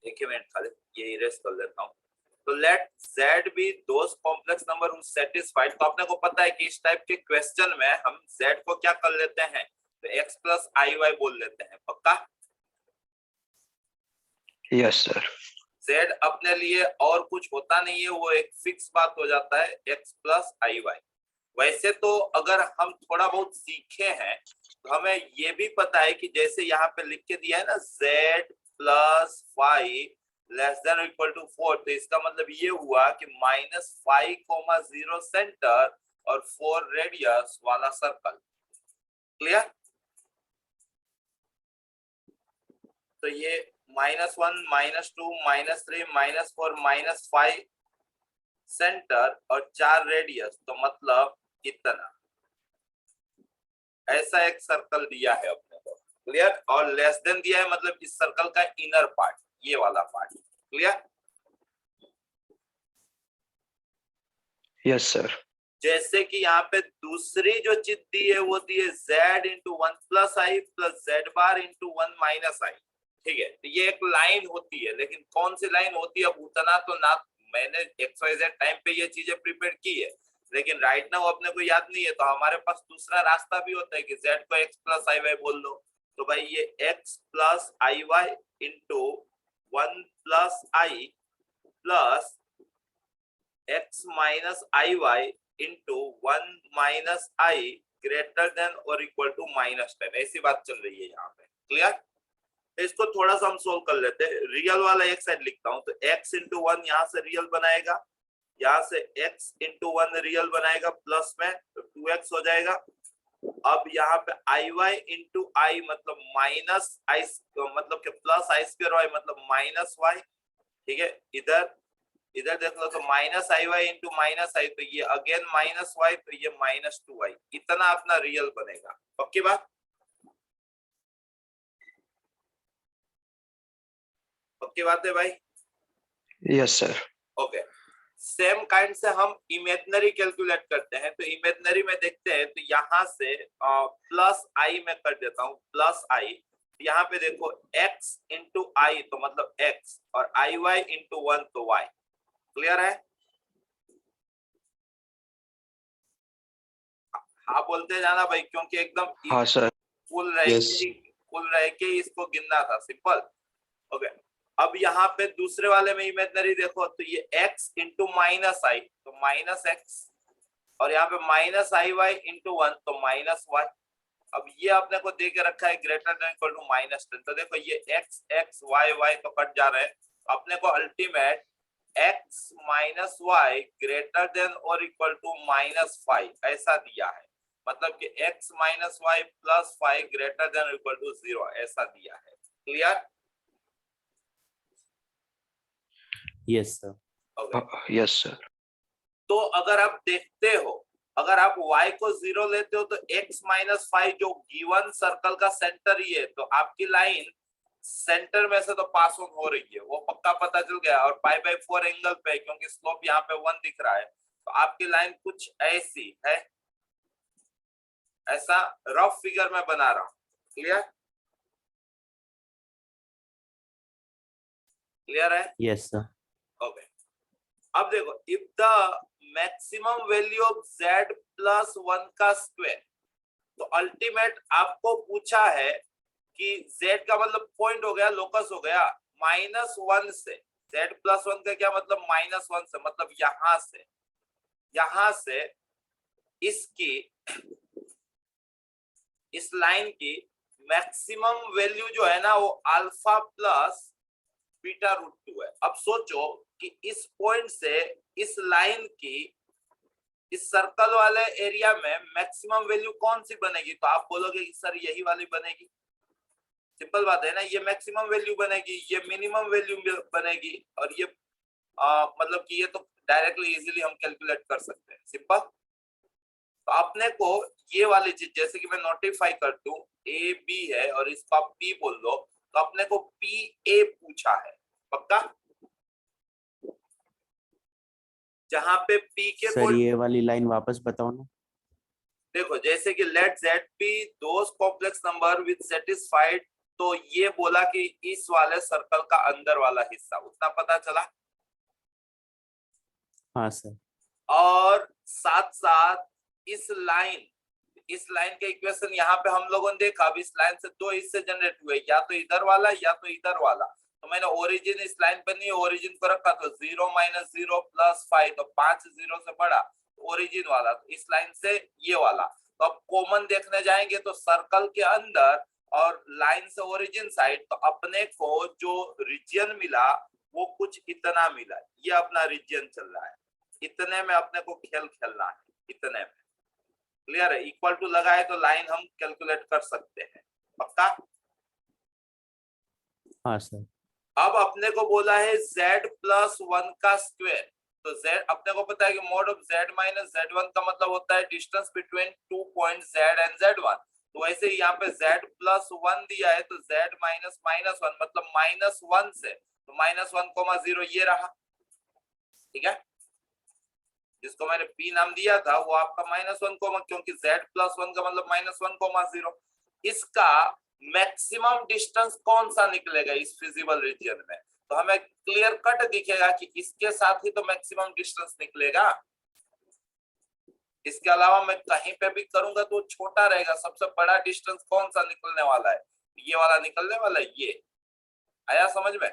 एक ही मिनट खाली ये इरेज कर लेता हूँ। तो let z be those complex number who satisfied. तो अपने को पता है कि इस टाइप के क्वेश्चन में हम z को क्या कर लेते हैं, तो x प्लस आई वाई बोल लेते हैं। पक्का? Yes sir. z अपने लिए और कुछ होता नहीं है, वो एक फिक्स बात हो जाता है, x प्लस आई वाई। वैसे तो अगर हम थोड़ा बहुत सीखे हैं तो हमें ये भी पता है कि जैसे यहाँ पे लिख के दिया है ना z plus five less than equal to 4, तो इसका मतलब ये हुआ कि -5,0 सेंटर और 4 रेडियस वाला सर्कल। क्लियर? तो ये -1 -2 -3 -4 -5 सेंटर और 4 रेडियस, तो मतलब इतना ऐसा एक सर्कल दिया है अपने को। क्लियर? और लेस देन दिया है मतलब इस सर्कल का इनर पार्ट, ये वाला पार्ट। क्लियर? Yes sir. जैसे कि यहाँ पे दूसरी जो चीज दी है वो दी है z इंटू 1 प्लस आई plus z bar into 1 minus आई। ठीक है, तो ये एक लाइन होती है, लेकिन कौन सी लाइन होती है अब उतना तो ना मैंने XYZ टाइम पे ये चीजें प्रिपेयर की है, लेकिन राइट नाउ अपने को याद नहीं है, तो हमारे पास दूसरा रास्ता भी होता है कि z को x प्लस आई वाई बोल लो। तो भाई ये x प्लस आई वाई इंटू 1 प्लस आई प्लस x माइनस आई वाई इंटू 1 माइनस आई ग्रेटर देन और इक्वल टू -10, ऐसी बात चल रही है यहाँ पे। क्लियर? इसको थोड़ा सा हम सोल्व कर लेते हैं। रियल वाला एक साइड लिखता हूँ, तो x इंटू 1 यहाँ से रियल बनाएगा, यहाँ से x इंटू 1 रियल बनाएगा, प्लस में तो 2x हो जाएगा। अब यहाँ पे आई वाई इंटू आई मतलब माइनस आई, मतलब कि प्लस आई स्क्वायर वाई मतलब माइनस वाई। ठीक है, इधर इधर देख लो, तो माइनस आई वाई इंटू माइनस आई, तो ये अगेन माइनस वाई, तो ये -2y, इतना अपना रियल बनेगा। पक्की बात? पक्की बात है भाई? Yes sir. Okay, same kind से हम इमेजिनरी कैलकुलेट करते हैं। तो इमेजिनरी में देखते हैं, तो यहाँ से प्लस आई में कर देता हूँ, प्लस आई। यहाँ पे देखो x इंटू आई तो मतलब x और आई वाई इंटू 1 तो y। क्लियर है? हाँ बोलते जाना भाई, क्योंकि एकदम हाँ सर। Full yes. रह के इसको गिनना था। सिंपल। ओके, अब यहाँ पे दूसरे वाले में इमेजिनरी देखो, तो ये x इंटू माइनस आई तो माइनस एक्स, और यहाँ पे माइनस आई वाई इंटू 1 तो माइनस वाई। अब ये आपने को दे के रखा है ग्रेटर देन इक्वल टू -10, तो देखो ये x x y y तो कट जा रहे हैं, अपने को ultimate x minus y greater than और इक्वल टू -5 ऐसा दिया है। मतलब कि x minus y plus 5 greater than equal to 0 ऐसा दिया है। Clear? Yes sir. Yes sir. तो अगर आप देखते हो, अगर आप y को 0 लेते हो तो x माइनस 5 जो गिवन सर्कल का सेंटर ही है, तो आपकी लाइन सेंटर में से तो पास ऑन हो रही है, वो पक्का पता चल गया। और π/4 एंगल पे, क्योंकि स्लोप यहाँ पे 1 दिख रहा है, तो आपकी लाइन कुछ ऐसी है। ऐसा रफ फिगर में बना रहा हूं। क्लियर? क्लियर है? Yes sir. ओके, अब देखो, if the maximum value of z plus 1 का स्क्वायर, तो अल्टीमेट आपको पूछा है कि z का मतलब पॉइंट हो गया, लोकस हो गया -1 से। z प्लस 1 का क्या मतलब? -1 से, मतलब यहां से इसकी, इस लाइन की मैक्सिमम वैल्यू जो है ना वो अल्फा प्लस बीटा रूट 2 है। अब सोचो कि इस पॉइंट से इस लाइन की इस सर्कल वाले एरिया में मैक्सिमम वैल्यू कौन सी बनेगी? तो आप बोलोगे कि सर यही वाली बनेगी। सिंपल बात है ना, ये मैक्सिमम वैल्यू बनेगी, ये मिनिमम वैल्यू बनेगी, और ये मतलब कि ये तो डायरेक्टली इजीली हम कैलकुलेट कर सकते हैं। सिंपल। तो अपने को ये वाली चीज, जैसे कि मैं नोटिफाई कर दूं ए बी है और इसका पी बोल दो, तो अपने को पी ए पूछा है। पक्का? जहां पे पी के सर ये वाली लाइन वापस बताओ ना। देखो, जैसे कि late z be those complex number with satisfied तो ये बोला कि इस वाले सर्कल का अंदर वाला हिस्सा, उतना पता चला। हाँ सर। और साथ साथ इस लाइन के इक्वेशन यहाँ पे हम लोगों ने देखा, अब इस लाइन से दो हिस्से जनरेट हुए, या तो इधर वाला या तो इधर वाला। तो मैंने ओरिजिन इस लाइन पे नहीं, ओरिजिन को रखा, तो 0 - 0 + 5, तो 5 0 से बड़ा ओरिजिन वाला, तो इस लाइन से ये वाला। तो अब कॉमन देखने जाएंगे तो सर्कल के अंदर और लाइन से ओरिजिन साइड, तो अपने को जो रीजन मिला वो कुछ इतना मिला, ये अपना रीजन चल रहा है, इतने में अपने को खेल खेलना है, इतने में। क्लियर है? इक्वल टू लगाए तो लाइन हम कैलकुलेट कर सकते हैं, पक्का? हाँ सर। अब अपने को बोला है z+1 का स्क्वायर, तो z अपने को पता है कि mod ऑफ z - z1 का मतलब होता है distance between 2 point z and z1। तो वैसे ही यहाँ पे z+1 दिया है, तो z - -1 मतलब -1 से, तो -1, 0 ये रहा, ठीक है। जिसको मैंने p नाम दिया था वो आपका -1, क्योंकि z+1 का मतलब -1, 0। इसका मैक्सिमम डिस्टेंस कौन सा निकलेगा इस फिजिबल रीजन में? तो हमें क्लियर कट दिखेगा कि इसके साथ ही तो मैक्सिमम डिस्टेंस निकलेगा, इसके अलावा मैं कहीं पे भी करूंगा तो छोटा रहेगा। सबसे बड़ा डिस्टेंस कौन सा निकलने वाला है? ये वाला निकलने वाला है, ये। आया समझ में?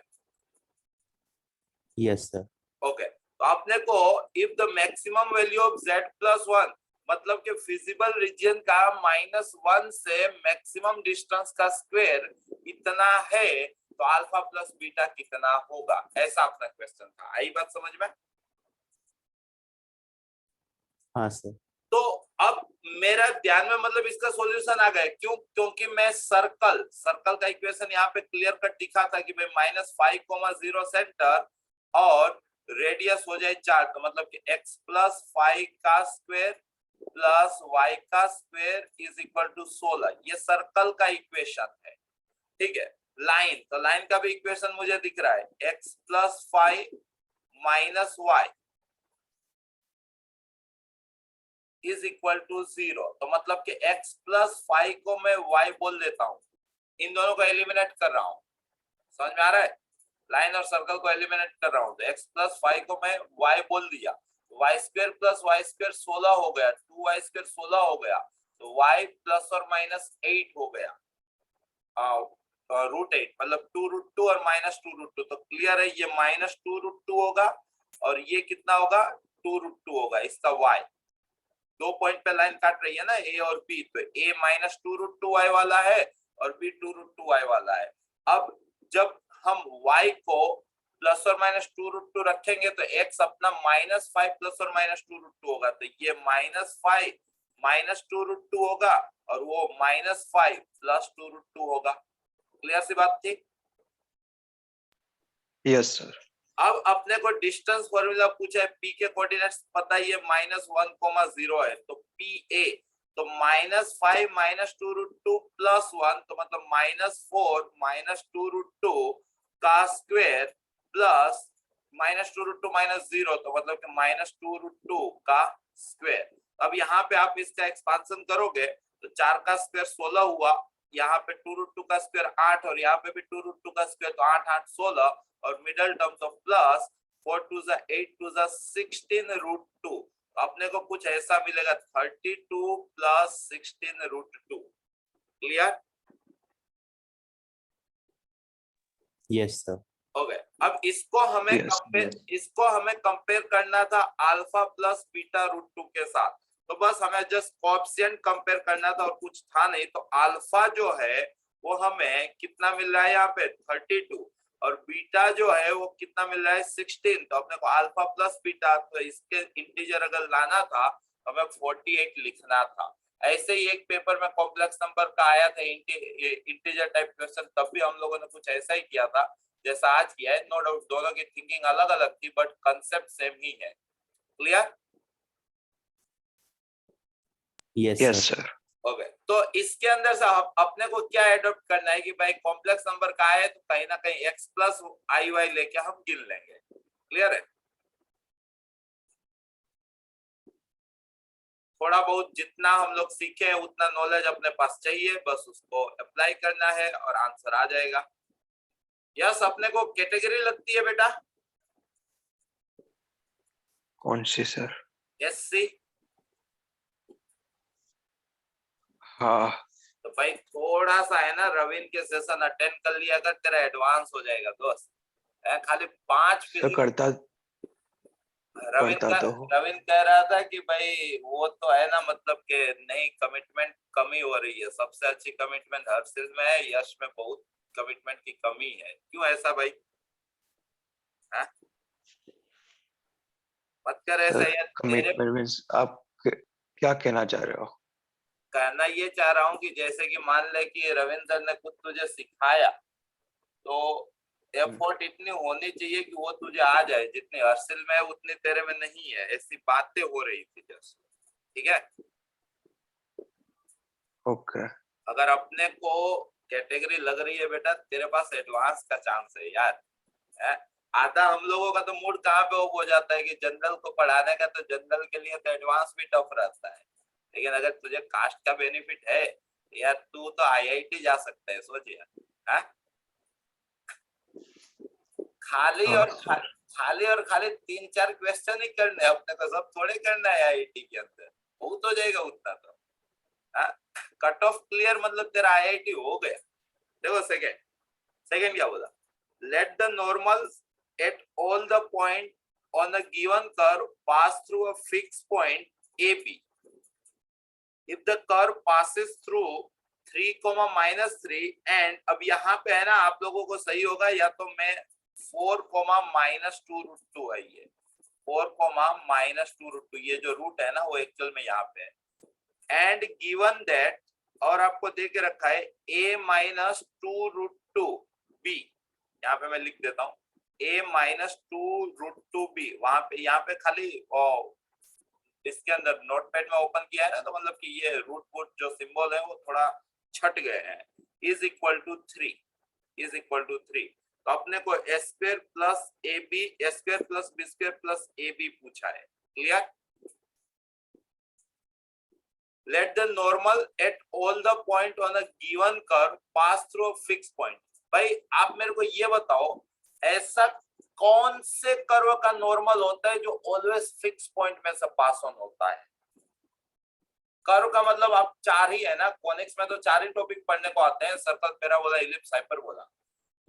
Yes sir. ओके, तो आपने को if the maximum value of z+1 मतलब कि फिजिबल रीजन का -1 से मैक्सिमम डिस्टेंस का स्क्वायर इतना है, तो अल्फा प्लस बीटा कितना होगा, ऐसा अपना क्वेश्चन था। आई बात समझ में? हाँ सर। तो अब मेरा ध्यान में मतलब इसका सॉल्यूशन आ गया, क्यों? क्योंकि मैं सर्कल का इक्वेशन यहाँ पे क्लियर कट दिखा था कि भाई -5, 0 सेंटर और रेडियस हो जाए 4, तो मतलब कि x + 5 का स्क्वायर प्लस y का स्क्वायर इज इक्वल टू 16, ये सर्कल का इक्वेशन है, ठीक है। लाइन, तो लाइन का भी इक्वेशन मुझे दिख रहा है, x + 5 - y is equal to 0, तो मतलब कि x + 5 को मैं y बोल देता हूं, इन दोनों को एलिमिनेट कर रहा हूं, समझ में आ रहा है? लाइन और सर्कल को एलिमिनेट कर रहा हूं, तो x + 5 को मैं y बोल दिया, y² + y² 16 हो गया, 2y² 16 हो गया, तो y ± 8 हो गया, √8 मतलब 2√2 और -2√2, तो क्लियर है ये -2√2 होगा और ये कितना होगा, 2√2 होगा इसका y। दो पॉइंट पे लाइन काट रही है ना a और b, तो a -2√2y वाला है और b 2√2y वाला है। अब जब हम y को ±2√2 रखेंगे तो x अपना -5 ± 2√2 होगा, तो ये -5 -2√2 होगा और वो -5 +2√2 होगा। क्लियर सी बात थी? Yes sir. अब अपने को डिस्टेंस फॉर्मूला पूछा है, p के कोऑर्डिनेट्स पता ही है -1, 0 है, तो pa तो -5 -2√2 +1, तो मतलब -4 -2√2 का स्क्वायर प्लस -2√2 -0, तो मतलब कि -2√2 का स्क्वायर। अब यहाँ पे आप इसका एक्सपांशन करोगे तो 4 का स्क्वायर 16 हुआ, यहाँ पे 2√2 का स्क्वायर 8 और यहाँ पे भी 2√2 का स्क्वायर, तो 8 8 16 और मिडल टर्म्स ऑफ प्लस 4 2 8 2 16√2, अपने को कुछ ऐसा मिलेगा 32 + 16√2। क्लियर? Yes sir. ओके, अब इसको हमें कंपेयर करना था अल्फा प्लस बीटा √2 के साथ, तो बस हमें जस्ट कोएफिशिएंट कंपेयर करना था और कुछ था नहीं। तो अल्फा जो है वो हमें कितना मिल रहा है यहाँ पे 32 और बीटा जो है वो कितना मिल रहा है 16, तो अपने को अल्फा प्लस बीटा, तो इसके इंटीजर अगर लाना था तो हमें 48 लिखना था। ऐसे ही एक पेपर में कॉम्प्लेक्स नंबर का आया था इंटीजर टाइप क्वेश्चन, तब भी हम लोगों ने कुछ ऐसा ही किया था जैसा आज किया है। नो डाउट दोनों की थिंकिंग अलग अलग थी बट कंसेप्ट सेम ही है। क्लियर? Yes sir. ओके, तो इसके अंदर से अपने को क्या एडॉप्ट करना है कि भाई कॉम्प्लेक्स नंबर का है तो कहीं ना कहीं x + iy लेके हम गिन लेंगे। क्लियर है? थोड़ा बहुत जितना हम लोग सीखे हैं उतना नॉलेज अपने पास चाहिए, बस उसको अप्लाई करना है और आंसर आ जाएगा। यस, अपने को कैटेगरी लगती है बेटा कौन सी सर? एससी। हाँ तो भाई थोड़ा सा है ना, रविन के सेशन अटेंड कर लिया अगर तेरा एडवांस हो जाएगा दोस्त। खाली 5 सर करता रविन करता का तो हूँ। रविन कह रहा था कि भाई वो तो है ना, मतलब कि नहीं, कमिटमेंट कमी हो रही है। सबसे अच्छी कमिटमेंट हर्षिल में है, यश में बहुत कमिटमेंट की कमी है। क्यों ऐसा भाई? हाँ? मत कर ऐसा सर यार। तेरे कमिटमेंट मीन्स आप क्या कहना चाह रहे हो? कहना ये चाह रहा हूँ कि जैसे कि मान ले कि रविंद्र ने कुछ तुझे सिखाया, तो एफर्ट इतनी होनी चाहिए कि वो तुझे आ जाए। जितनी हर्षिल में है उतनी तेरे में नहीं है। ऐसी बातें हो रही थी जस्ट, ठीक है। ओके अगर अपने को कैटेगरी लग रही है बेटा, तेरे पास एडवांस का चांस है यार। है? आधा हम लोगों का तो मूड कहाँ पे ऑफ हो जाता है कि जनरल को पढ़ाने का, तो जनरल के लिए तो एडवांस भी टफ रहता है। लेकिन अगर तुझे कास्ट का बेनिफिट है यार, तू तो आईआईटी जा सकता है, सोच यार। खाली हाँ और सर। खाली और खाली 3-4 क्वेश्चन ही करने हैं अपने को, सब थोड़े करना है आईआईटी के अंदर। बहुत हो जाएगा उतना तो। कट ऑफ क्लियर मतलब तेरा आईआईटी हो गया। देखो सेकंड सेकंड क्या बोला, let the normals at all the point on a given curve pass through a fixed point AB. If the curve passes through 3, -3 and अब यहाँ पे है ना, आप लोगों को सही होगा या तो मैं 4, -2√2 है ये 4, -2√2, ये जो रूट है ना वो एक्चुअल में यहाँ पे है। एंड गिवन दैट, और आपको दे के रखा है a-2√2 b, यहाँ पे मैं लिख देता हूँ a-2√2b। वहां पे यहाँ पे खाली इसके अंदर नोटपैड में ओपन किया है ना, तो मतलब कि ये रूट वूट जो सिंबल है वो थोड़ा छट गए हैं। इज इक्वल टू 3 तो अपने को s square plus a b, s square plus b square plus a b पूछा है। Clear? Let the normal at all the point on a given curve pass through a fixed point. भाई आप मेरे को ये बताओ, ऐसा कौन से कर्व का नॉर्मल होता है जो ऑलवेज फिक्स पॉइंट में से पास ऑन होता है? कर्व का मतलब आप 4 ही है ना, कॉनिक्स में तो 4 ही टॉपिक पढ़ने को आते हैं, सर्कल, पैराबोला, इलिप्स, हाइपरबोला।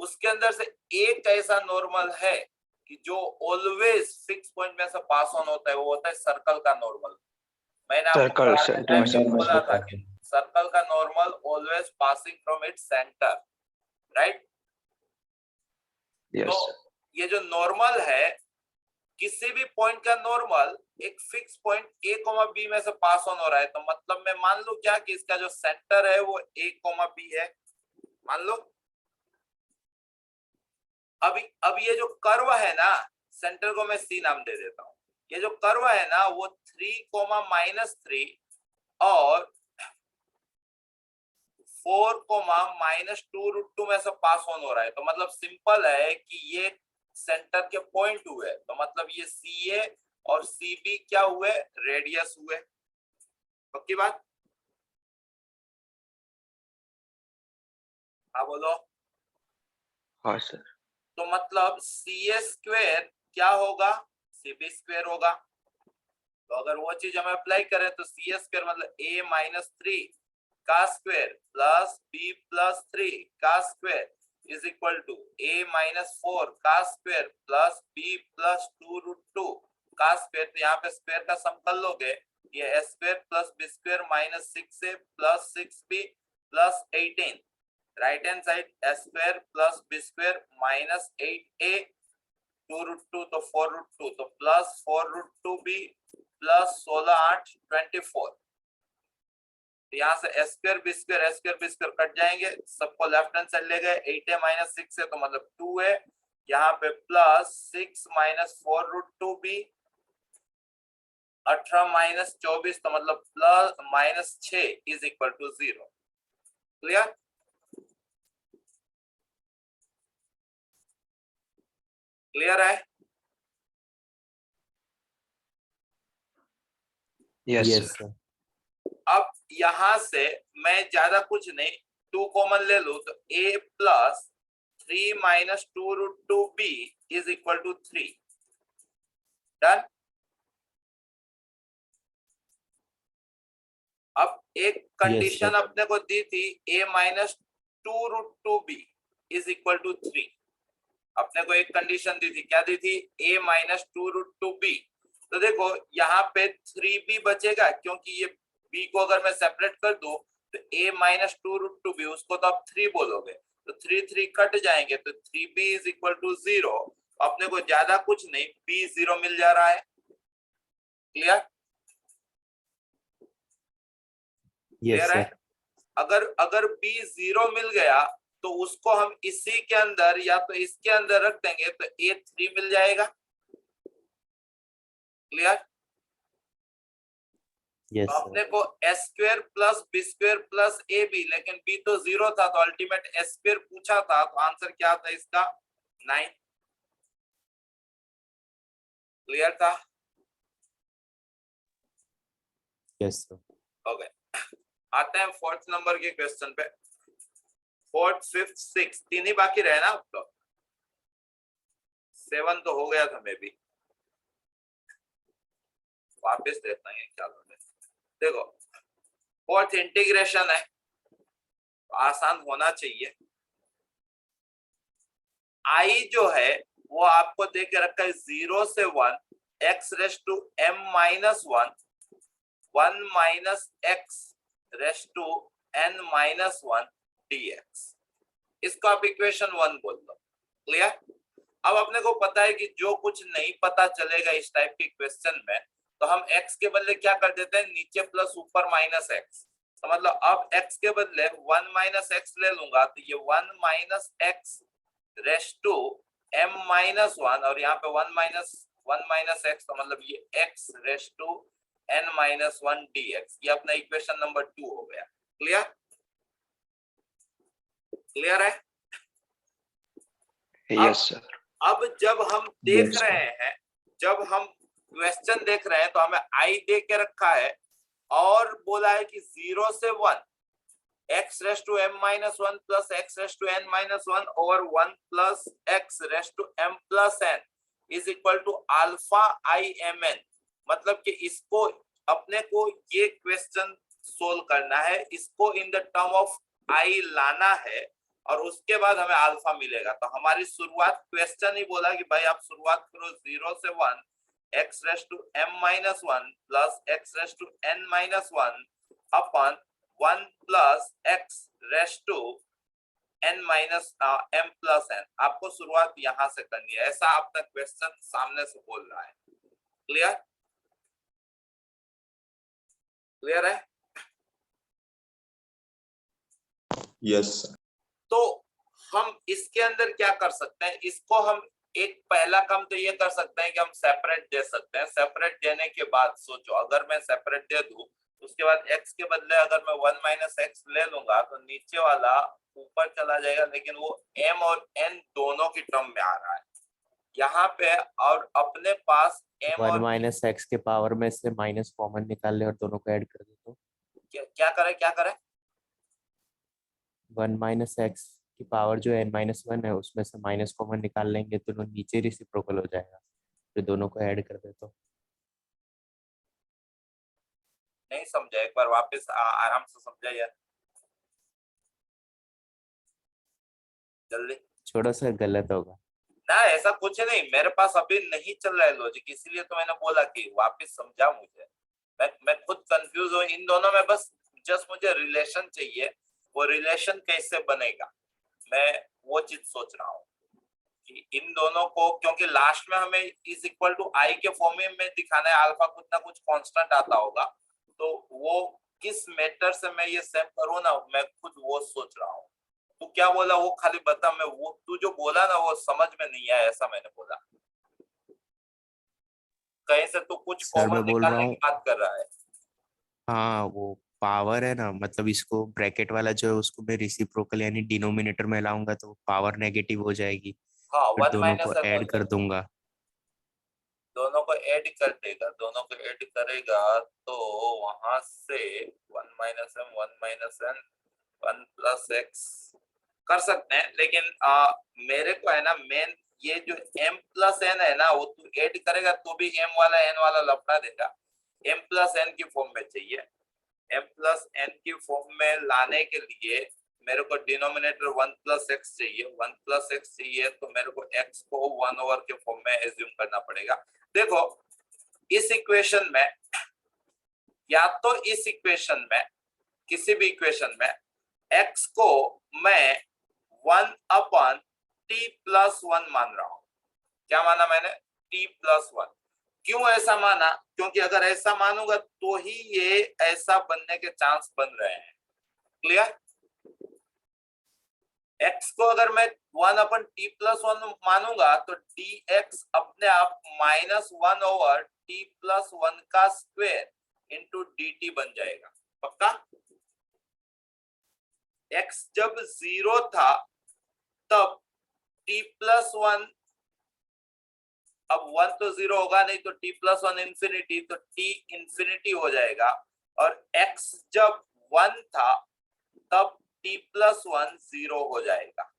उसके अंदर से एक ऐसा नॉर्मल है कि जो ऑलवेज फिक्स पॉइंट में से पास ऑन होता है, वो होता है सर्कल का नॉर्मल। मैंने आपको सर्कल सेंटर से बोला था कि सर्कल का normal always passing from its centre, right? Yes तो ये जो नॉर्मल है, किसी भी पॉइंट का नॉर्मल एक फिक्स पॉइंट a, b में से पास ऑन हो रहा है, तो मतलब मैं मान लूं क्या कि इसका जो सेंटर है वो a, b है, मान लो। अब ये जो कर्व है ना, सेंटर को मैं c नाम दे देता हूं। ये जो कर्व है ना वो 3, -3 और 4, -2√2 में से पास ऑन हो रहा है। तो मतलब सिंपल है कि ये सेंटर के पॉइंट हुए, तो मतलब ये सी ए और सी बी क्या हुए? रेडियस हुए। पक्की बात? हाँ बोलो। हाँ सर। तो मतलब सी ए स्क्वेयर क्या होगा? सी बी स्क्वेयर होगा। तो अगर वो चीज हम अप्लाई करें तो सी ए स्क्वेयर मतलब a-3 का स्क्वायर प्लस b+3 का square is equal to a-4 का स्क्वायर प्लस b+2√2 का स्क्वायर। तो यहाँ पे स्क्वायर का सम कर लोगे, ये s square plus b square -6a plus 6b plus 18, right hand side s square plus b square -8a 2√2 तो 4√2 तो प्लस 4√2b प्लस 16 8 24। यहाँ से s square b square cut जाएंगे, सबको लेफ्ट हैंड साइड ले गए। 8a-6 है तो मतलब 2 है, यहाँ पे प्लस 6 -4√2b 18 -24 तो मतलब plus -6 is equal to 0। Clear? Clear है? Yes yes sir. सर। यहां से मैं ज्यादा कुछ नहीं 2 कॉमन ले लूं तो a plus 3 minus 2√2b is equal to 3। Done. अब एक कंडीशन sir. अपने को दी थी a minus 2√2b is equal to 3। अपने को एक कंडीशन दी थी, क्या दी थी? a minus 2√2b। तो देखो यहाँ पे 3b बचेगा, क्योंकि ये b को अगर मैं सेपरेट कर दूं तो a माइनस 2√2b, उसको तो आप 3 बोलोगे, तो 3 कट जाएंगे, तो 3b इज इक्वल टू 0। अपने को ज्यादा कुछ नहीं, b 0 मिल जा रहा है। क्लियर? Yes, क्लियर है? sir. अगर b 0 मिल गया तो उसको हम इसी के अंदर या तो इसके अंदर रख देंगे तो a 3 मिल जाएगा। क्लियर? Yes, तो अपने sir. को s square plus b square plus a b, लेकिन b तो 0 था तो अल्टीमेट s स्क्वायर पूछा था, तो आंसर क्या था इसका? 9। क्लियर था? Yes, sir. ओके, आते हैं फोर्थ नंबर के क्वेश्चन पे। फोर्थ, फिफ्थ, सिक्स, 3 ही बाकी रहे ना आप लोग। 7 तो हो गया था मे बी, वापस देखना है क्या होगा। देखो, फोर्थ इंटीग्रेशन है, आसान होना चाहिए। आई जो है वो आपको दे के रखा है 0 से 1 x raise to m minus 1 1 minus x raise to n minus 1 dx। इसको आप इक्वेशन 1 बोल दो। क्लियर? अब अपने को पता है कि जो कुछ नहीं पता चलेगा इस टाइप के क्वेश्चन में, तो हम x के बदले क्या कर देते हैं, नीचे प्लस ऊपर माइनस x। तो मतलब अब x के बदले 1 माइनस x ले लूंगा, तो ये 1 minus x raise to m minus 1, और यहाँ पे 1 माइनस x, तो मतलब ये x raise to n minus 1 dx। ये अपना इक्वेशन नंबर 2 हो गया। क्लियर? क्लियर है? Yes sir. अब जब हम देख रहे हैं, जब हम क्वेश्चन देख रहे हैं, तो हमें आई दे के रखा है और बोला है कि 0 से 1 x raise to m minus 1 plus x raise to n minus 1 over 1 plus x raise to m plus n is equal to alpha i m n. मतलब कि इसको अपने को ये क्वेश्चन सोल्व करना है, इसको इन द टर्म ऑफ आई लाना है, और उसके बाद हमें अल्फा मिलेगा। तो हमारी शुरुआत, क्वेश्चन ही बोला कि भाई आप शुरुआत करो 0 से 1 x raise to m minus 1 plus x raise to n minus 1 upon 1 plus x raise to n minus m plus n। आपको शुरुआत यहां से करनी है, ऐसा आपका क्वेश्चन सामने से बोल रहा है। क्लियर? क्लियर है? यस। तो हम इसके अंदर क्या कर सकते हैं, इसको हम एक पहला काम तो ये कर सकते हैं कि हम सेपरेट दे सकते हैं। सेपरेट देने के बाद सोचो, अगर मैं सेपरेट दे दूं, उसके बाद x के बदले अगर मैं 1 माइनस एक्स ले लूंगा, तो नीचे वाला ऊपर चला जाएगा, लेकिन वो m और n दोनों की टर्म में आ रहा है यहाँ पे। और अपने पास m 1 और माइनस एक्स के पावर में से माइनस कॉमन निकाल ले और दोनों को ऐड कर दे तो क्या करे 1 माइनस एक्स की पावर जो n माइनस 1 है उसमें से माइनस कॉमन निकाल लेंगे तो दोनों नीचे रेसिप्रोकल हो जाएगा, फिर दोनों को ऐड कर दे तो। नहीं समझा, एक बार वापस आराम से समझा यार, जल्दी। छोटा सा गलत होगा ना ऐसा कुछ नहीं, मेरे पास अभी नहीं चल रहा है लॉजिक, इसीलिए तो मैंने बोला कि वापस समझा। मुझे मैं खुद कंफ्यूज हूँ इन दोनों में, बस जस्ट मुझे रिलेशन चाहिए, वो रिलेशन कैसे बनेगा, मैं वो चीज सोच रहा हूँ कि इन दोनों को, क्योंकि लास्ट में हमें इज इक्वल टू आई के फॉर्म में दिखाना है, अल्फा कुछ ना कुछ कांस्टेंट आता होगा, तो वो किस मेथड से मैं ये सेव करूँ ना, मैं खुद वो सोच रहा हूँ। तू क्या बोला वो खाली बता, मैं वो तू जो बोला ना वो समझ में नहीं आया, ऐसा मैंने बोला। कहीं से तू कुछ सर, कॉमन मैं बोल रहा निकालने की हूँ बात कर रहा है। हाँ वो पावर है ना, मतलब इसको ब्रैकेट वाला जो है उसको मैं रिसिप्रोकल यानी डिनोमिनेटर में लाऊंगा तो पावर नेगेटिव हो जाएगी, हाँ, फिर 1 दोनों को माइनस ऐड कर दूंगा। दोनों को ऐड कर देगा, दोनों को ऐड करेगा तो वहां से 1 minus m 1 minus n 1 plus x कर सकते हैं, लेकिन मेरे को है ना मेन ये जो m प्लस एन है ना वो तू ऐड करेगा तो भी m वाला n वाला लफड़ा देगा। m प्लस एन की फॉर्म में चाहिए, m प्लस एन की फॉर्म में लाने के लिए मेरे को डिनोमिनेटर 1 प्लस एक्स चाहिए, 1 प्लस एक्स चाहिए तो मेरे को x को 1 ओवर के फॉर्म में एज्यूम करना पड़ेगा। देखो इस इक्वेशन में या तो इस इक्वेशन में किसी भी इक्वेशन में x को मैं 1 अपन t प्लस 1 मान रहा हूं। क्या माना मैंने? t plus 1। क्यों ऐसा माना? क्योंकि अगर ऐसा मानूंगा तो ही ये ऐसा बनने के चांस बन रहे हैं। क्लियर? x को अगर मैं 1 अपन t प्लस 1 मानूंगा तो dx अपने आप माइनस 1 ओवर t प्लस 1 का स्क्वायर इंटू dt बन जाएगा। पक्का? x जब 0 था तब t प्लस 1, अब 1 तो 0 होगा नहीं तो t प्लस 1 इंफिनिटी, तो t इंफिनिटी हो जाएगा। और x जब 1 था तब t प्लस 1 0 हो जाएगा,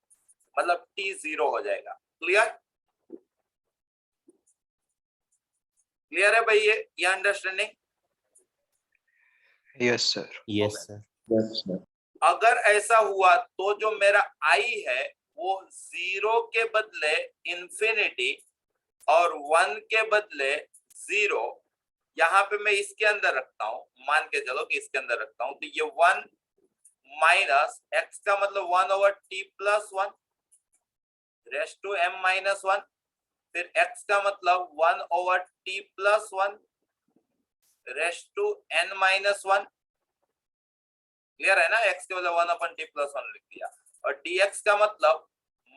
मतलब t 0 हो जाएगा। क्लियर? क्लियर है भाई? ये understanding? Yes sir. Yes sir. Yes, sir. अगर ऐसा हुआ तो जो मेरा i है वो 0 के बदले इंफिनिटी और 1 के बदले 0, यहाँ पे मैं इसके अंदर रखता हूं, मान के चलो कि इसके अंदर रखता हूं, तो ये 1 माइनस x का मतलब 1 over t plus 1 raise to m minus 1, फिर x का मतलब 1 over t plus 1 raise to n minus 1। Clear है ना? x के बदले 1 अपन t प्लस 1 लिख दिया। और dx का मतलब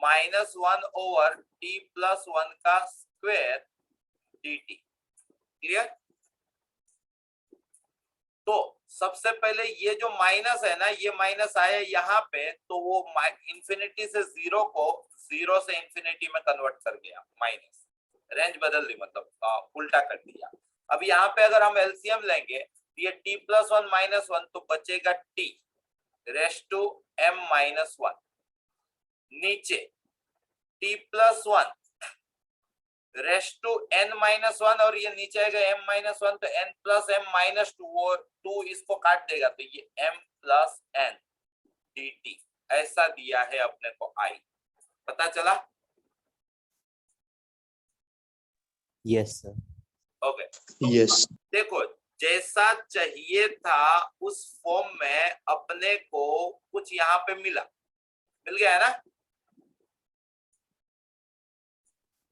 माइनस 1 ओवर t प्लस 1 का स्क्वायर dt। क्लियर? तो सबसे पहले ये जो माइनस है ना, ये माइनस आया यहाँ पे तो वो इंफिनिटी से 0 को 0 से इंफिनिटी में कन्वर्ट कर गया, माइनस रेंज बदल दी, मतलब उल्टा कर दिया। अब यहाँ पे अगर हम एलसीएम लेंगे तो ये t प्लस 1 माइनस 1 तो बचेगा t raise to m minus 1, नीचे t plus 1 raise to n minus 1 और ये नीचे आएगा m माइनस 1 तो n प्लस m माइनस 2, वो 2 इसको काट देगा तो ये m प्लस n dt ऐसा दिया है अपने को i। पता चला? Yes sir. ओके। Yes. देखो जैसा चाहिए था उस फॉर्म में अपने को कुछ यहाँ पे मिल गया है ना?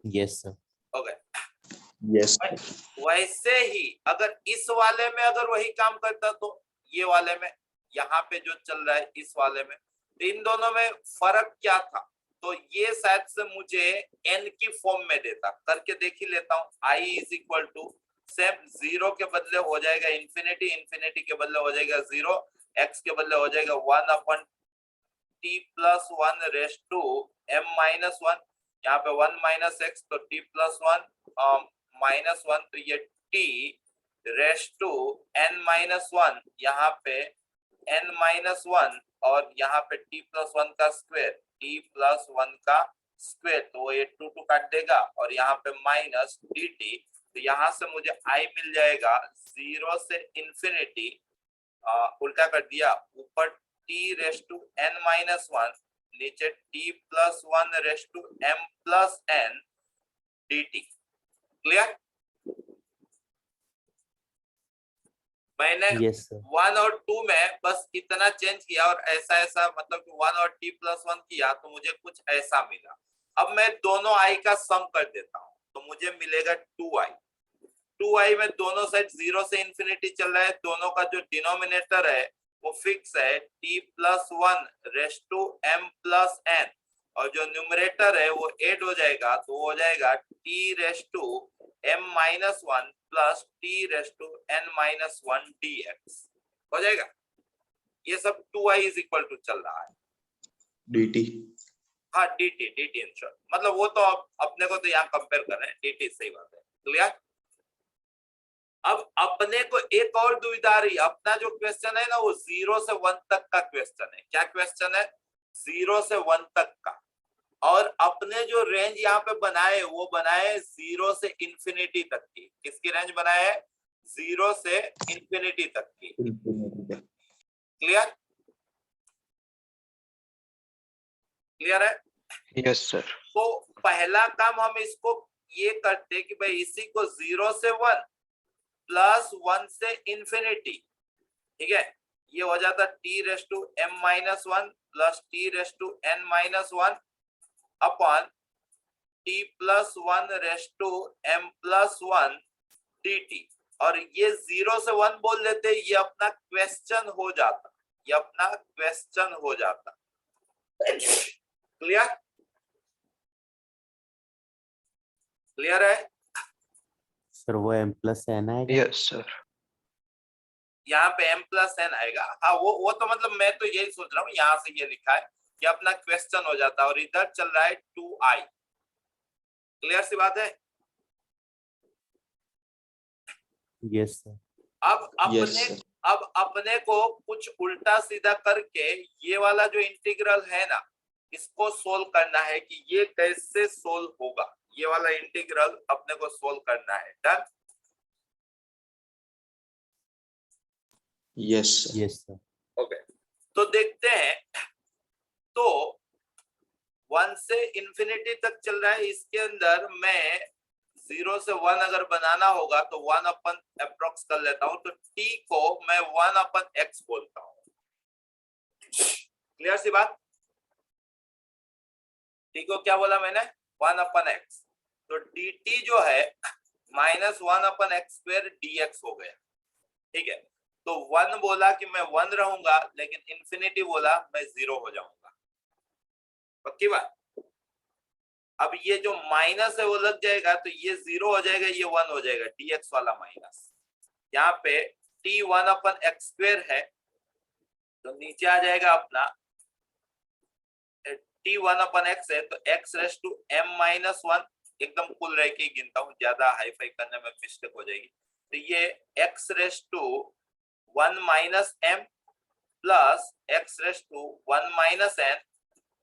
Yes sir. ओके। Yes. वैसे ही अगर इस वाले में अगर वही काम करता तो ये वाले में यहाँ पे जो चल रहा है इस वाले में, तो इन दोनों में फर्क क्या था? तो ये शायद से मुझे n की फॉर्म में देता, करके देख ही लेता हूँ। i is equal to same 0 के बदले हो जाएगा इंफिनिटी, इंफिनिटी के बदले हो जाएगा 0, x के बदले हो जाएगा 1 upon t plus 1 raise to m minus 1, यहाँ पे 1 माइनस एक्स तो t प्लस 1 माइनस 1 तो ये t raise to n minus 1, यहाँ पे n माइनस 1 और यहाँ पे t प्लस 1 का स्क्वायर, t प्लस 1 का स्क्वायर, तो ये 2 2 काट देगा और यहाँ पे माइनस dt, तो यहाँ से मुझे i मिल जाएगा 0 से इंफिनिटी, उल्टा कर दिया, ऊपर t raise to n minus 1, नीचे t plus 1 raise to m plus n dt। Clear? मैंने यस सर। 1 और 2 में बस इतना चेंज किया और ऐसा ऐसा, मतलब कि 1 और t प्लस 1 किया तो मुझे कुछ ऐसा मिला। अब मैं दोनों i का सम कर देता हूं तो मुझे मिलेगा 2i। 2i में दोनों साइड 0 से इंफिनिटी चल रहा है, दोनों का जो डिनोमिनेटर है वो फिक्स है t plus 1 raise to m plus n, और जो न्यूमरेटर है वो ऐड हो जाएगा तो हो जाएगा t raise to m minus 1 plus t raise to n minus 1 dx हो जाएगा। ये सब 2i इज इक्वल टू चल रहा है। dt. हाँ dt इन शॉर्ट, मतलब वो तो अपने को तो यहाँ कंपेयर कर रहे हैं, dt सही बात है, क्लियर। अब अपने को एक और दुविधा आ रही है, अपना जो क्वेश्चन है ना वो 0 से 1 तक का क्वेश्चन है। क्या क्वेश्चन है? 0 से 1 तक का, और अपने जो रेंज यहाँ पे बनाए वो बनाए 0 से इंफिनिटी तक की। किसकी रेंज बनाए है? 0 से इंफिनिटी तक की, क्लियर, क्लियर है। Yes sir. तो पहला काम हम इसको ये करते कि भाई इसी को 0 से 1 प्लस 1 से इंफिनिटी, ठीक है, ये हो जाता t⁻m−1 plus t⁻n−1 upon t+1⁻m+1 dt, और ये 0 से 1 बोल लेते, ये अपना क्वेश्चन हो जाता, ये अपना क्वेश्चन हो जाता, क्लियर, क्लियर है। सर वो m+n आएगा। Yes sir. यहाँ पे m+n आएगा, हाँ वो तो मतलब मैं तो यही सोच रहा हूँ, यहाँ से ये लिखा है कि अपना क्वेश्चन हो जाता है, और इधर चल रहा है 2i, क्लियर सी बात है। Yes sir. अब अपने को कुछ उल्टा सीधा करके ये वाला जो इंटीग्रल है ना, इसको सोल्व करना है कि ये कैसे सोल्व होगा, ये वाला इंटीग्रल अपने को सोल्व करना है। डन। Yes sir. ओके, तो देखते हैं, तो 1 से इंफिनिटी तक चल रहा है, इसके अंदर मैं 0 से 1 अगर बनाना होगा तो 1 अपन अप्रोक्स कर लेता हूं, तो t को मैं 1 अपन x बोलता हूं, क्लियर सी बात। t को क्या बोला मैंने? 1 अपन x, तो dt जो है -1 अपन x² dx हो गया, ठीक है। तो 1 बोला कि मैं 1 रहूंगा, लेकिन इंफिनिटी बोला मैं 0 हो जाऊंगा, पक्की बात। अब ये जो माइनस है वो लग जाएगा, तो ये 0 हो जाएगा, ये 1 हो जाएगा, dx वाला माइनस। यहाँ पे t1 अपन x² है, तो नीचे आ जाएगा अपना t1 अपन x है, तो x⁻m−1, एकदम कुल रह के गिनता हूँ, ज्यादा हाईफाई करने में मिस्टेक हो जाएगी, तो ये x⁻1−m प्लस x⁻1−n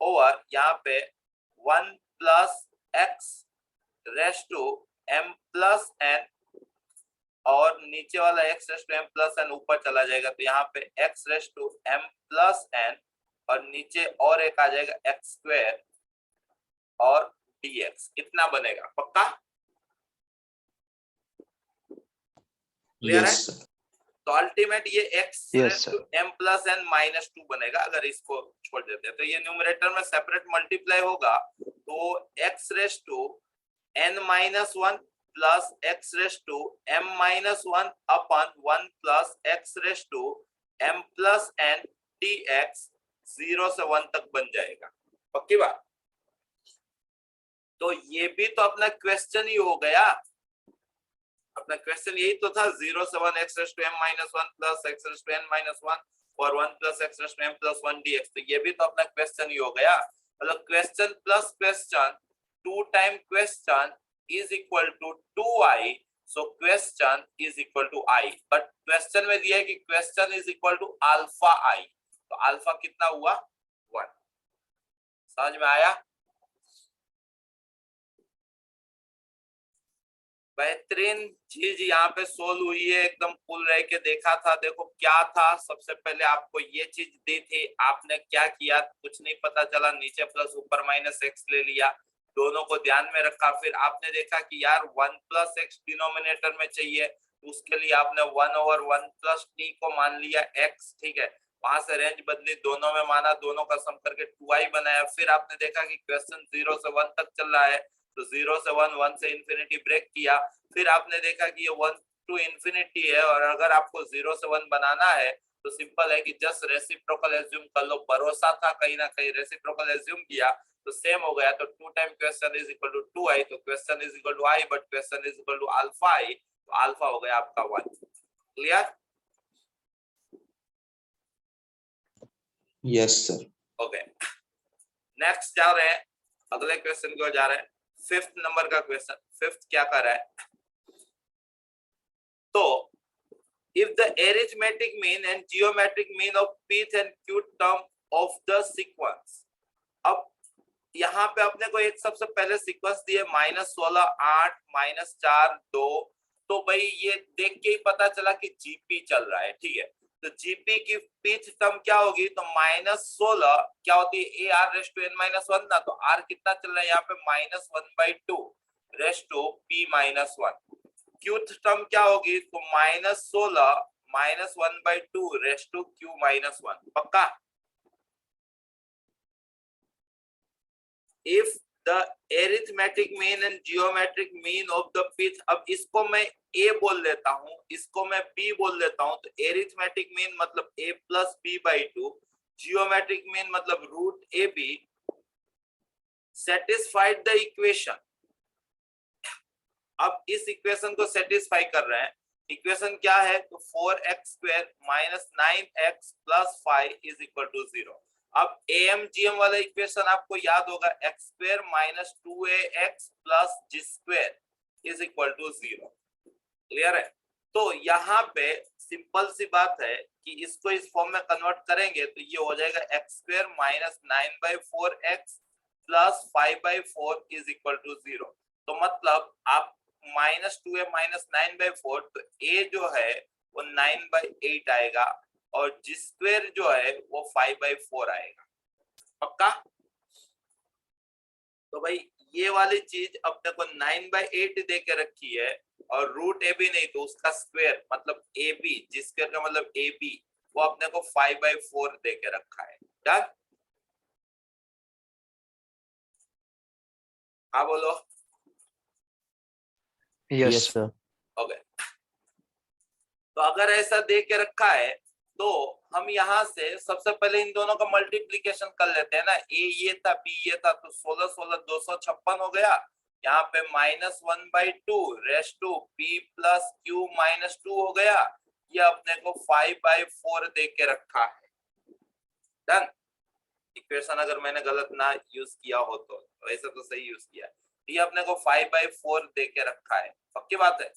ओवर यहाँ पे 1 प्लस x⁻m+n, और नीचे वाला x⁻m+n ऊपर चला जाएगा, तो यहाँ पे x⁻m+n, और नीचे और एक आ जाएगा x² और dx, इतना बनेगा, पक्का, क्लियर है। तो अल्टीमेट ये x⁻m+n-2 बनेगा, अगर इसको छोड़ देते हैं तो ये न्यूमरेटर में सेपरेट मल्टीप्लाई होगा, तो x⁻n−1 प्लस x⁻m−1 अपन 1 प्लस x⁻m+n dx 0 से 1 तक बन जाएगा, पक्की बात। तो ये भी तो अपना क्वेश्चन ही हो गया, अपना क्वेश्चन यही तो था, 0 से 1 x⁻m−1 प्लस x⁻n−1 और 1 प्लस x⁻m+1 dx, तो ये भी तो अपना क्वेश्चन ही हो गया। मतलब question plus question, 2 time question is equal to 2i, so question is equal to i, but question में दिया है कि question is equal to alpha i, तो अल्फा कितना हुआ? 1। समझ में आया? बेहतरीन चीज यहाँ पे सोल्व हुई है, एकदम कुल रह के देखा था। देखो क्या था, सबसे पहले आपको ये चीज दी थी, आपने क्या किया, कुछ नहीं पता चला, नीचे प्लस ऊपर माइनस x ले लिया, दोनों को ध्यान में रखा, फिर आपने देखा कि यार 1 प्लस x डिनोमिनेटर में चाहिए, तो उसके लिए आपने 1/1 प्लस t को मान लिया x, ठीक है, वहां से रेंज बदली, दोनों में माना, दोनों का सम करके 2i बनाया। फिर आपने देखा कि क्वेश्चन 0 से 1 तक चल रहा है, तो 0 से 1, 1 से इंफिनिटी ब्रेक किया, फिर आपने देखा कि ये 1 to इंफिनिटी है, और अगर आपको 0 से 1 बनाना है तो सिंपल है कि जस्ट रेसिप्रोकल एज्यूम कर लो, भरोसा था कहीं ना कहीं, रेसिप्रोकल एज्यूम किया तो सेम हो गया, तो 2 time question is equal to 2i, तो question is equal to i, but question is equal to alpha i, तो अल्फा हो गया आपका 1, clear? Yes sir. Okay, next जा रहे हैं, अगले क्वेश्चन को जा रहे हैं, 5th नंबर का क्वेश्चन। 5th क्या कर रहा है, तो if the arithmetic mean and geometric mean of pth and qth term of the sequence, अब यहाँ पे अपने को एक सबसे पहले सीक्वेंस दिए -16 8 -4 2, तो भाई ये देख के ही पता चला कि जीपी चल रहा है, ठीक है। तो जीपी की पीथ टर्म क्या होगी, तो -16 क्या होती है, a r raise to n -1 ना, तो r कितना चल रहा है यहाँ पे -1/2 रेस टू p -1। क्यूथ टर्म क्या होगी, तो -16 -1/2 रेस टू q -1, पक्का। if the arithmetic mean and geometric mean of the pith, अब इसको मैं a बोल देता हूँ, इसको मैं b बोल देता हूँ, तो arithmetic mean मतलब a plus b/2, geometric mean मतलब √ab, satisfied the equation। अब इस इक्वेशन को सेटिस्फाई कर रहे हैं। इक्वेशन क्या है, तो 4x² - 9x + 5 = 0। अब AMGM वाला इक्वेशन आपको याद होगा, x² - 2ax + g² = 0। क्लियर है। तो यहाँ पे सिंपल सी बात है कि इसको इस फॉर्म में कन्वर्ट करेंगे तो ये हो जाएगा x² - 9/4x + 5/4 = 0। तो मतलब आप -2a - 9/4, तो a जो है वो 9/8 आएगा और g² जो है वो 5/4 आएगा, पक्का। तो भाई ये वाली चीज अपने को 9/8 दे के रखी है और √ab नहीं तो उसका स्क्वायर मतलब ab, g² का मतलब ab, वो अपने को 5/4 दे के रखा है। डन। हाँ बोलो। Yes yes sir. ओके। तो अगर ऐसा दे के रखा है तो हम यहाँ से सबसे पहले इन दोनों का मल्टीप्लीकेशन कर लेते हैं ना। ए ये था, बी ये था, तो 16 16 256 हो गया। यहाँ पे -1/2 रेस टू p + q -2 हो गया। ये अपने को 5/4 दे के रखा है। डन। इक्वेशन अगर मैंने गलत ना यूज किया हो तो वैसे तो सही यूज किया है। ये अपने को 5/4 दे के रखा है, पक्की बात है।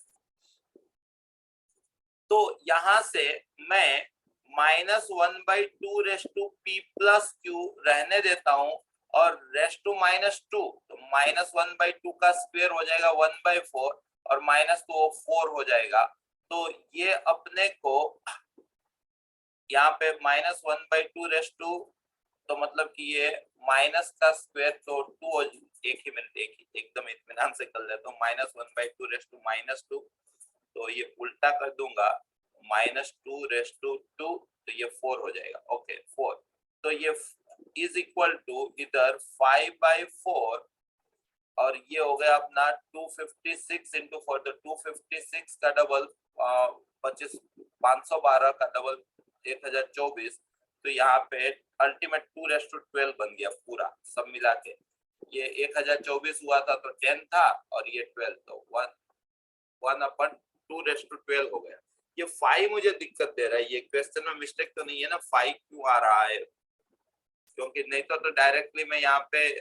तो यहां से मैं -1/2 रेस टू p + q रहने देता हूं और रेस टू -2, तो -1/2 का स्क्वायर हो जाएगा 1/4 और -2 4 हो जाएगा। तो ये अपने को यहाँ पे -1/2 रेस टू, तो मतलब कि ये माइनस का स्क्वायर, तो 2 एक ही मिनट एकदम इत्मीनान से कर लेता हूँ। -1/2 रेस टू -2, तो ये उल्टा कर दूंगा, -2 रेस टू 2, तो ये 4 हो जाएगा। ओके 4, तो ये इज इक्वल टू इधर 5/4 और ये हो गया अपना 256 × 4, तो 256 का डबल 25 512 का डबल 1024, तो यहाँ पे अल्टीमेट 2/12 बन गया पूरा सब मिला के। ये 1024 हुआ था तो 10 था और ये 12, तो 1/2/12 हो गया। ये 5 मुझे दिक्कत दे रहा है, ये क्वेश्चन में मिस्टेक तो नहीं है ना, 5 क्यों आ रहा है, क्योंकि नहीं तो डायरेक्टली मैं यहाँ पे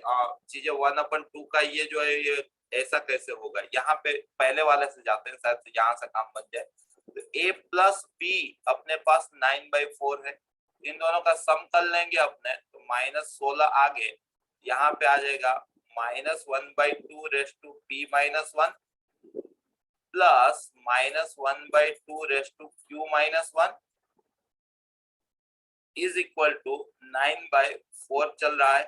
चीजें 1/2 का ये जो है ये ऐसा कैसे होगा। यहाँ पे पहले वाले से जाते हैं, शायद यहाँ से काम बन जाए। तो a + b अपने पास 9/4 है, इन दोनों का सम कर लेंगे अपने, तो -16 आगे यहाँ पे आ जाएगा -1/2 रेस टू p -1 प्लस -1/2 raise to q -1 is equal to 9/4 चल रहा है।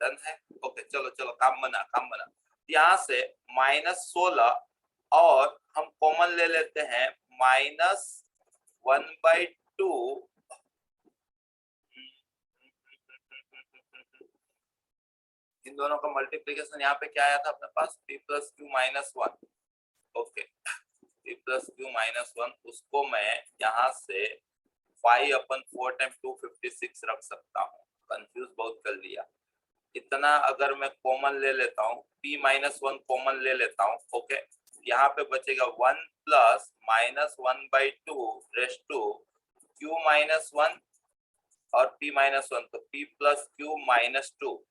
डन है। ओके चलो चलो काम बना। यहाँ से -16 और हम कॉमन ले लेते हैं -1/2 इन दोनों का मल्टीप्लिकेशन यहाँ पे क्या आया था अपने पास, p + q -1। Okay p + q -1, उसको मैं यहाँ से 5/4 टाइम 256 रख सकता हूँ। कंफ्यूज बहुत कर लिया। इतना अगर मैं कॉमन ले लेता हूँ, p -1 कॉमन ले लेता हूँ। ओके यहाँ पे बचेगा 1 + -1/2 रेस टू q -1 और p -1, तो p + q -2,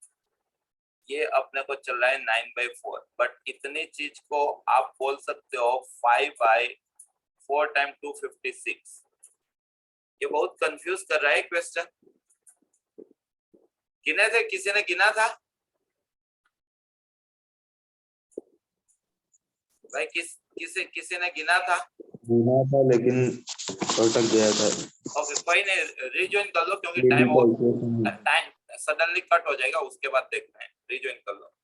ये अपने को चल रहा है 9/4, बट इतनी चीज को आप बोल सकते हो 5/4 टाइम 256। ये बहुत कंफ्यूज कर रहा है क्वेश्चन। गिने थे, किसी ने गिना था भाई? किसी ने गिना था? गिना था लेकिन अटक गया था। ओके, कोई नहीं, रिज्वाइन कर लो क्योंकि Maybe time the equation- suddenly cut हो जाएगा, उसके बाद देखते हैं। रिज्वाइन कर लो।